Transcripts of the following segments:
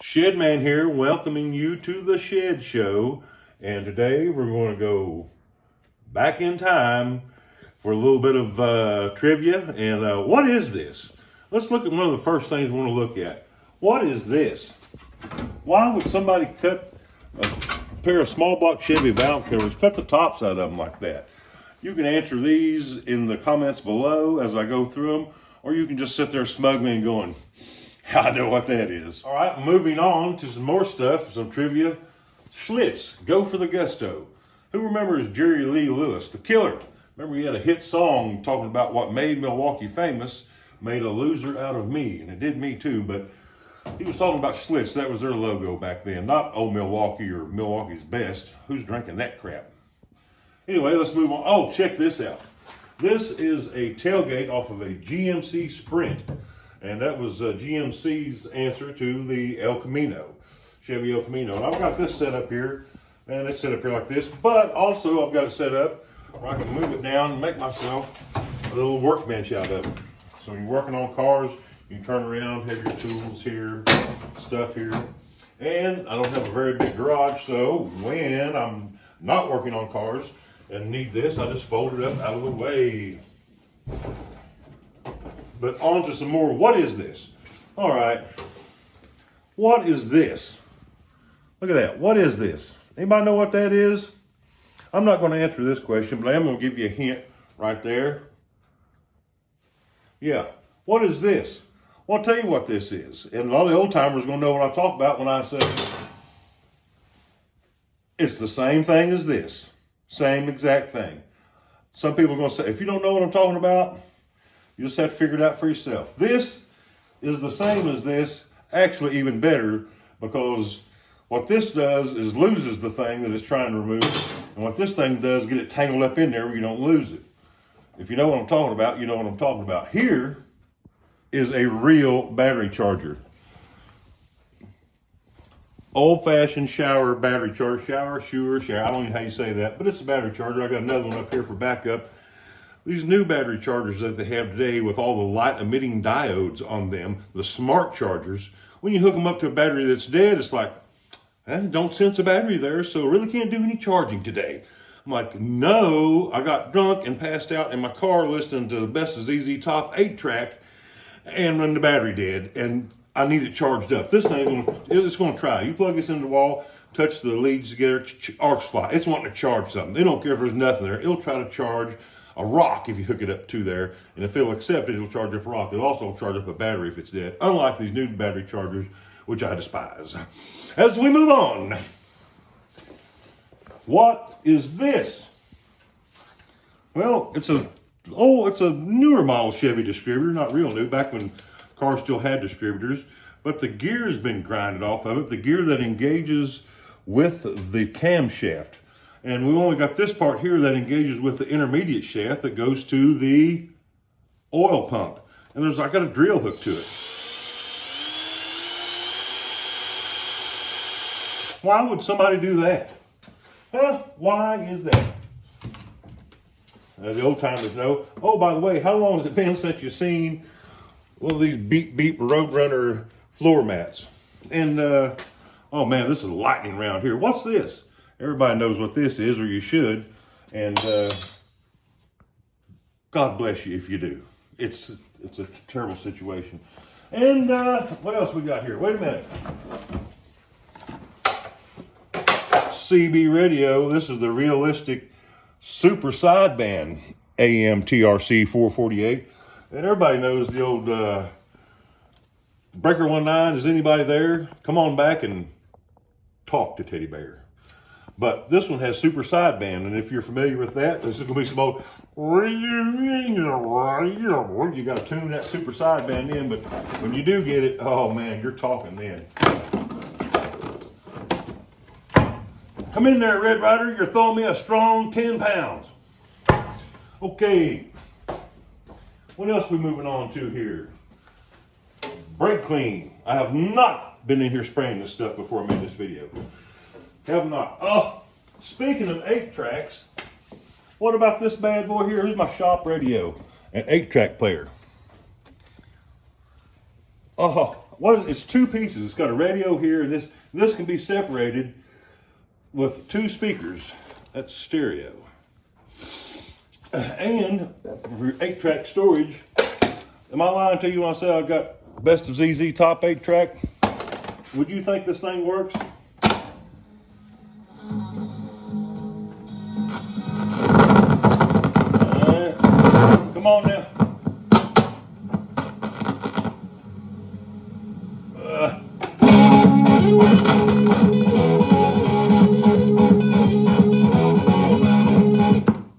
Shedman here, welcoming you to the Shed Show. And today we're going to go back in time for a little bit of trivia. And what is this? Let's look at one of the first things we want to look at. What is this? Why would somebody cut a pair of small block Chevy valve covers, cut the tops out of them like that? You can answer these in the comments below as I go through them, or you can just sit there smugly and going, I know what that is. All right, moving on to some more stuff, some trivia. Schlitz, go for the gusto. Who remembers Jerry Lee Lewis, the killer? Remember he had a hit song talking about what made Milwaukee famous, made a loser out of me, and it did me too, but he was talking about Schlitz. That was their logo back then, not Old Milwaukee or Milwaukee's Best. Who's drinking that crap? Anyway, let's move on. Oh, check this out. This is a tailgate off of a GMC Sprint. And that was GMC's answer to the El Camino, Chevy El Camino. And I've got this set up here, and it's set up here like this, but also I've got it set up where I can move it down and make myself a little workbench out of it. So when you're working on cars, you can turn around, have your tools here, stuff here. And I don't have a very big garage, so when I'm not working on cars and need this, I just fold it up out of the way. But on to some more. What is this? All right. What is this? Look at that. What is this? Anybody know what that is? I'm not going to answer this question, but I am going to give you a hint right there. Yeah. What is this? Well, I'll tell you what this is. And a lot of the old timers are going to know what I talk about when I say it's the same thing as this. Same exact thing. Some people are going to say, if you don't know what I'm talking about, you just have to figure it out for yourself. This is the same as this, actually even better, because what this does is loses the thing that it's trying to remove, and what this thing does, get it tangled up in there where you don't lose it. If you know what I'm talking about, you know what I'm talking about. Here is a real battery charger. Old-fashioned shower battery charger. Shower, I don't know how you say that, but it's a battery charger. I got another one up here for backup. These new battery chargers that they have today with all the light emitting diodes on them, the smart chargers, when you hook them up to a battery that's dead, it's like, don't sense a battery there, so really can't do any charging today. I'm like, no, I got drunk and passed out in my car listening to the Best of ZZ Top 8-track and when the battery dead, and I need it charged up. This thing, it's going to try. You plug this into the wall, touch the leads together, arcs fly. It's wanting to charge something. They don't care if there's nothing there. It'll try to charge a rock if you hook it up to there, and if it'll accept it, it'll charge up a rock. It'll also charge up a battery if it's dead, unlike these new battery chargers, which I despise. As we move on, what is this? Well, it's a newer model Chevy distributor, not real new, back when cars still had distributors, but the gear has been grinded off of it, the gear that engages with the camshaft. And we only got this part here that engages with the intermediate shaft that goes to the oil pump. And I got a drill hook to it. Why would somebody do that? Well, why is that? As the old timers know. Oh, by the way, how long has it been since you've seen one of these beep beep Roadrunner floor mats? And oh man, this is lightning around here. What's this? Everybody knows what this is, or you should, and God bless you if you do. It's a terrible situation. And what else we got here? Wait a minute. CB radio. This is the Realistic Super Sideband AM TRC 448. And everybody knows the old Breaker 19. Is anybody there? Come on back and talk to Teddy Bear. But this one has super sideband, and if you're familiar with that, this is going to be some old, you got to tune that super sideband in, but when you do get it, oh man, you're talking then. Come in there, Red Ryder, you're throwing me a strong 10 pounds. Okay, what else are we moving on to here? Brake clean. I have not been in here spraying this stuff before I made this video. Have not. Oh, speaking of 8-tracks, what about this bad boy here? Here's my shop radio, an 8-track player. Oh, it's two pieces. It's got a radio here, and this can be separated with two speakers. That's stereo. And for 8-track storage, am I lying to you when I say I got Best of ZZ Top 8-track? Would you think this thing works? Come on now.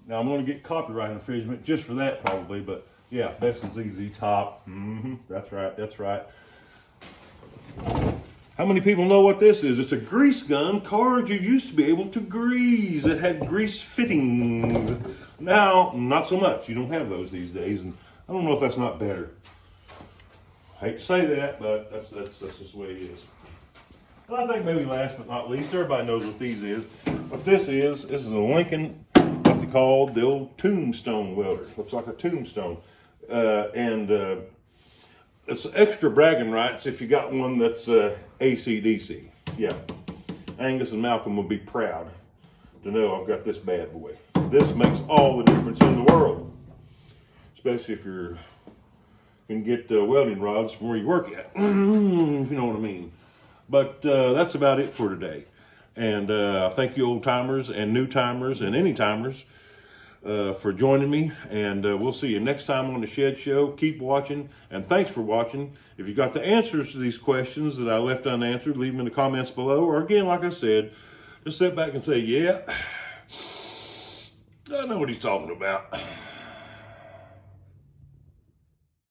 Now I'm going to get copyright infringement just for that probably, but yeah, Best of ZZ Top. That's right, that's right. How many people know what this is? It's a grease gun. Cars you used to be able to grease. It had grease fittings. Now, not so much. You don't have those these days, and I don't know if that's not better. I hate to say that, but that's just the way it is. And I think maybe last but not least, everybody knows what these is. What this is a Lincoln, what they call the old tombstone welder. Looks like a tombstone. It's extra bragging rights if you got one that's AC/DC. Yeah, Angus and Malcolm would be proud to know I've got this bad boy. This makes all the difference in the world, especially if you can get welding rods from where you work at, if you know what I mean. But that's about it for today. And thank you old timers and new timers and any timers for joining me, and we'll see you next time on the Shed Show. Keep watching, and thanks for watching. If you got the answers to these questions that I left unanswered, leave them in the comments below, or again, like I said, just sit back and say, yeah, I know what he's talking about.